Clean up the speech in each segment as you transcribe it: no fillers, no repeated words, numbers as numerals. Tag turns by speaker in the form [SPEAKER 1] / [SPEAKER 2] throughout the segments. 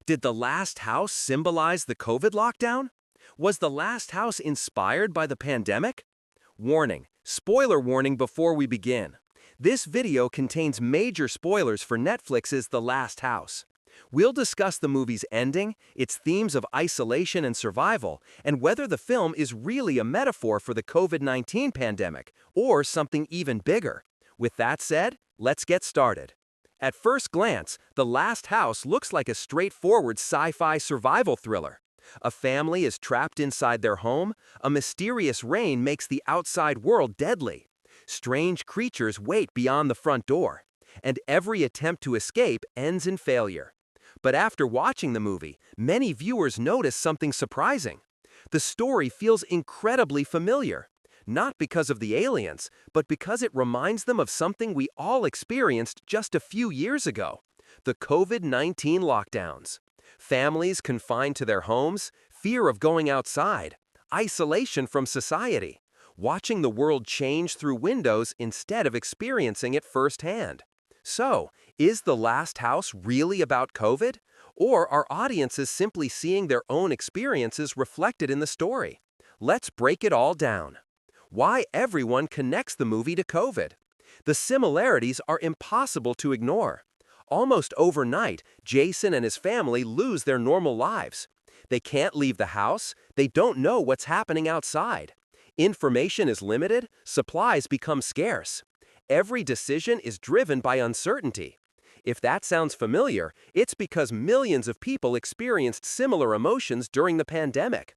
[SPEAKER 1] Did The Last House symbolize the COVID lockdown? Was The Last House inspired by the pandemic? Warning, spoiler warning before we begin. This video contains major spoilers for Netflix's The Last House. We'll discuss the movie's ending, its themes of isolation and survival, and whether the film is really a metaphor for the COVID-19 pandemic or something even bigger. With that said, let's get started. At first glance, The Last House looks like a straightforward sci-fi survival thriller. A family is trapped inside their home, a mysterious rain makes the outside world deadly. Strange creatures wait beyond the front door, and every attempt to escape ends in failure. But after watching the movie, many viewers notice something surprising. The story feels incredibly familiar. Not because of the aliens, but because it reminds them of something we all experienced just a few years ago: the COVID-19 lockdowns. Families confined to their homes, fear of going outside, isolation from society, watching the world change through windows instead of experiencing it firsthand. So, is The Last House really about COVID? Or are audiences simply seeing their own experiences reflected in the story? Let's break it all down. Why everyone connects the movie to COVID. The similarities are impossible to ignore. Almost overnight, Jason and his family lose their normal lives. They can't leave the house, they don't know what's happening outside. Information is limited, supplies become scarce. Every decision is driven by uncertainty. If that sounds familiar, it's because millions of people experienced similar emotions during the pandemic.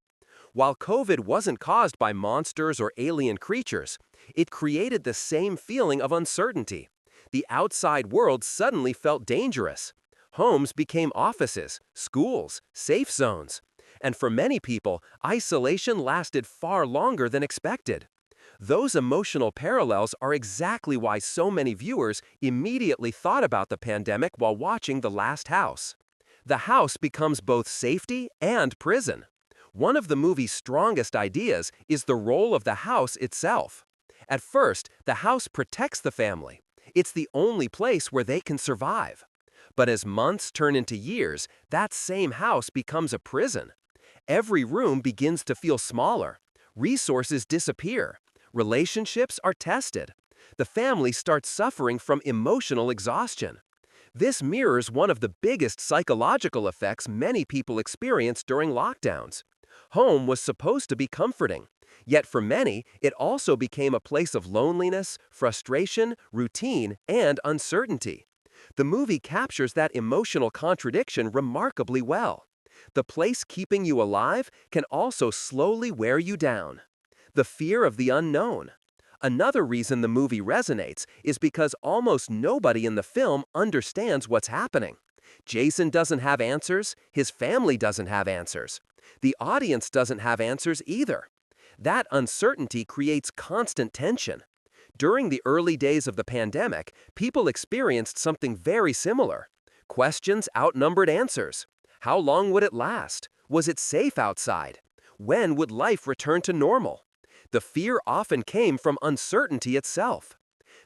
[SPEAKER 1] While COVID wasn't caused by monsters or alien creatures, it created the same feeling of uncertainty. The outside world suddenly felt dangerous. Homes became offices, schools, safe zones. And for many people, isolation lasted far longer than expected. Those emotional parallels are exactly why so many viewers immediately thought about the pandemic while watching The Last House. The house becomes both safety and prison. One of the movie's strongest ideas is the role of the house itself. At first, the house protects the family. It's the only place where they can survive. But as months turn into years, that same house becomes a prison. Every room begins to feel smaller. Resources disappear. Relationships are tested. The family starts suffering from emotional exhaustion. This mirrors one of the biggest psychological effects many people experience during lockdowns. Home was supposed to be comforting, yet for many, it also became a place of loneliness, frustration, routine, and uncertainty. The movie captures that emotional contradiction remarkably well. The place keeping you alive can also slowly wear you down. The fear of the unknown. Another reason the movie resonates is because almost nobody in the film understands what's happening. Jason doesn't have answers, his family doesn't have answers. The audience doesn't have answers either. That uncertainty creates constant tension. During the early days of the pandemic, people experienced something very similar. Questions outnumbered answers. How long would it last? Was it safe outside? When would life return to normal? The fear often came from uncertainty itself.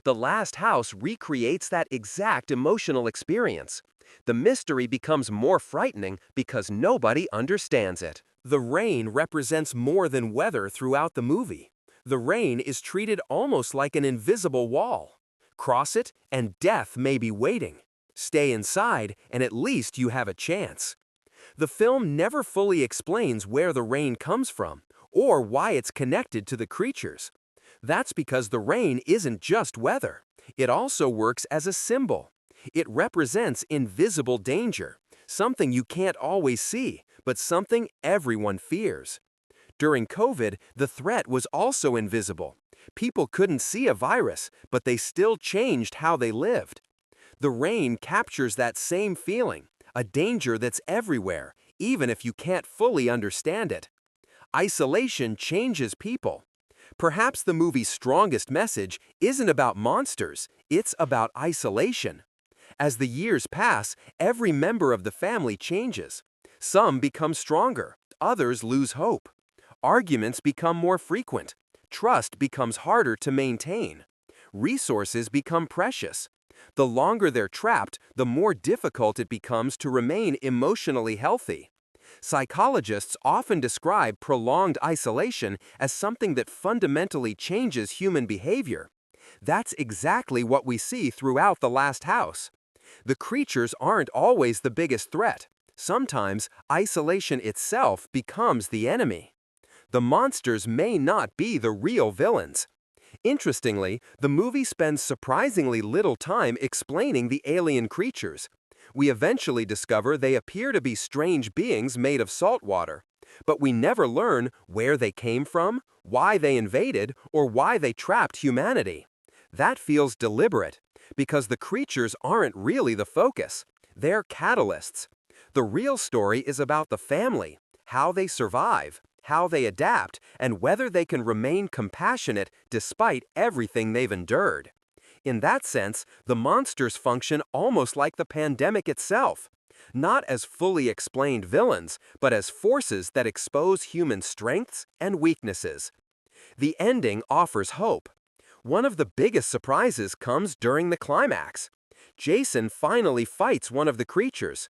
[SPEAKER 1] The Last House recreates that exact emotional experience. The mystery becomes more frightening because nobody understands it. The rain represents more than weather throughout the movie. The rain is treated almost like an invisible wall. Cross it, and death may be waiting. Stay inside, and at least you have a chance. The film never fully explains where the rain comes from, or why it's connected to the creatures. That's because the rain isn't just weather. It also works as a symbol. It represents invisible danger, something you can't always see, but something everyone fears. During COVID, the threat was also invisible. People couldn't see a virus, but they still changed how they lived. The rain captures that same feeling, a danger that's everywhere, even if you can't fully understand it. Isolation changes people. Perhaps the movie's strongest message isn't about monsters, it's about isolation. As the years pass, every member of the family changes. Some become stronger, others lose hope. Arguments become more frequent. Trust becomes harder to maintain. Resources become precious. The longer they're trapped, the more difficult it becomes to remain emotionally healthy. Psychologists often describe prolonged isolation as something that fundamentally changes human behavior. That's exactly what we see throughout The Last House. The creatures aren't always the biggest threat. Sometimes, isolation itself becomes the enemy. The monsters may not be the real villains. Interestingly, the movie spends surprisingly little time explaining the alien creatures. We eventually discover they appear to be strange beings made of salt water, but we never learn where they came from, why they invaded, or why they trapped humanity. That feels deliberate, because the creatures aren't really the focus. They're catalysts. The real story is about the family, how they survive, how they adapt, and whether they can remain compassionate despite everything they've endured. In that sense, the monsters function almost like the pandemic itself, not as fully explained villains, but as forces that expose human strengths and weaknesses. The ending offers hope. One of the biggest surprises comes during the climax. Jason finally fights one of the creatures.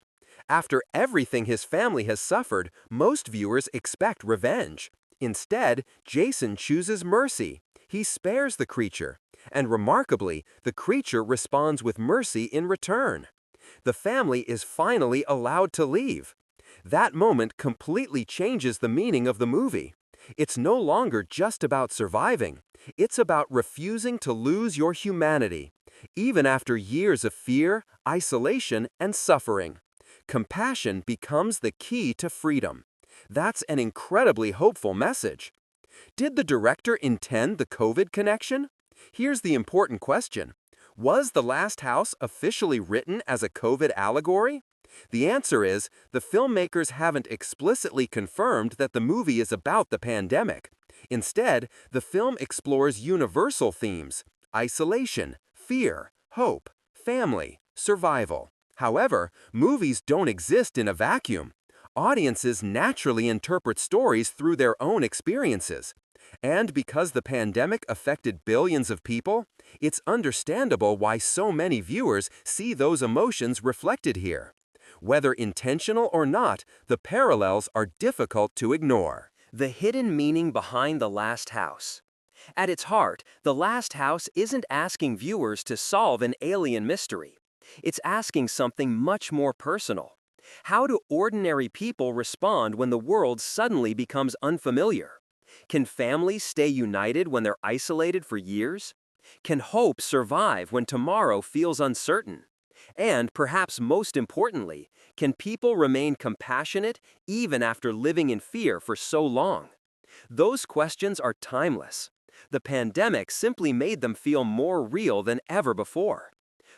[SPEAKER 1] After everything his family has suffered, most viewers expect revenge. Instead, Jason chooses mercy. He spares the creature, and remarkably, the creature responds with mercy in return. The family is finally allowed to leave. That moment completely changes the meaning of the movie. It's no longer just about surviving. It's about refusing to lose your humanity, even after years of fear, isolation, and suffering. Compassion becomes the key to freedom. That's an incredibly hopeful message. Did the director intend the COVID connection? Here's the important question. Was The Last House officially written as a COVID allegory? The answer is, the filmmakers haven't explicitly confirmed that the movie is about the pandemic. Instead, the film explores universal themes: isolation, fear, hope, family, survival. However, movies don't exist in a vacuum. Audiences naturally interpret stories through their own experiences. And because the pandemic affected billions of people, it's understandable why so many viewers see those emotions reflected here. Whether intentional or not, the parallels are difficult to ignore. The hidden meaning behind The Last House. At its heart, The Last House isn't asking viewers to solve an alien mystery. It's asking something much more personal. How do ordinary people respond when the world suddenly becomes unfamiliar? Can families stay united when they're isolated for years? Can hope survive when tomorrow feels uncertain? And perhaps most importantly, can people remain compassionate even after living in fear for so long? Those questions are timeless. The pandemic simply made them feel more real than ever before.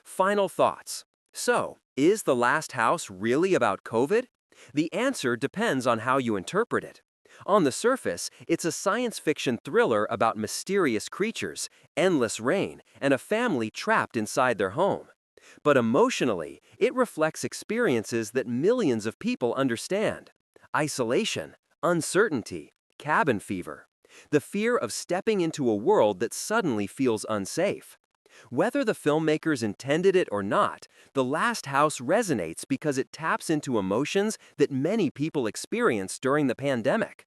[SPEAKER 1] Final thoughts. So, is The Last House really about COVID? The answer depends on how you interpret it. On the surface, it's a science fiction thriller about mysterious creatures, endless rain, and a family trapped inside their home. But emotionally, it reflects experiences that millions of people understand: isolation, uncertainty, cabin fever, the fear of stepping into a world that suddenly feels unsafe. Whether the filmmakers intended it or not, The Last House resonates because it taps into emotions that many people experienced during the pandemic.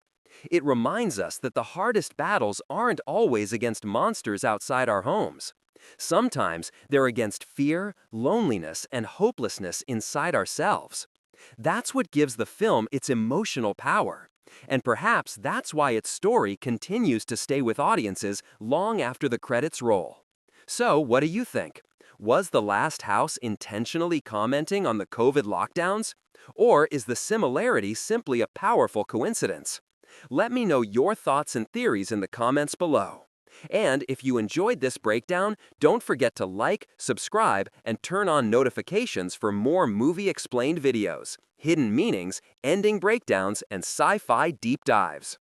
[SPEAKER 1] It reminds us that the hardest battles aren't always against monsters outside our homes. Sometimes they're against fear, loneliness, and hopelessness inside ourselves. That's what gives the film its emotional power. And perhaps that's why its story continues to stay with audiences long after the credits roll. So, what do you think? Was The Last House intentionally commenting on the COVID lockdowns? Or is the similarity simply a powerful coincidence? Let me know your thoughts and theories in the comments below. And if you enjoyed this breakdown, don't forget to like, subscribe, and turn on notifications for more movie-explained videos, hidden meanings, ending breakdowns, and sci-fi deep dives.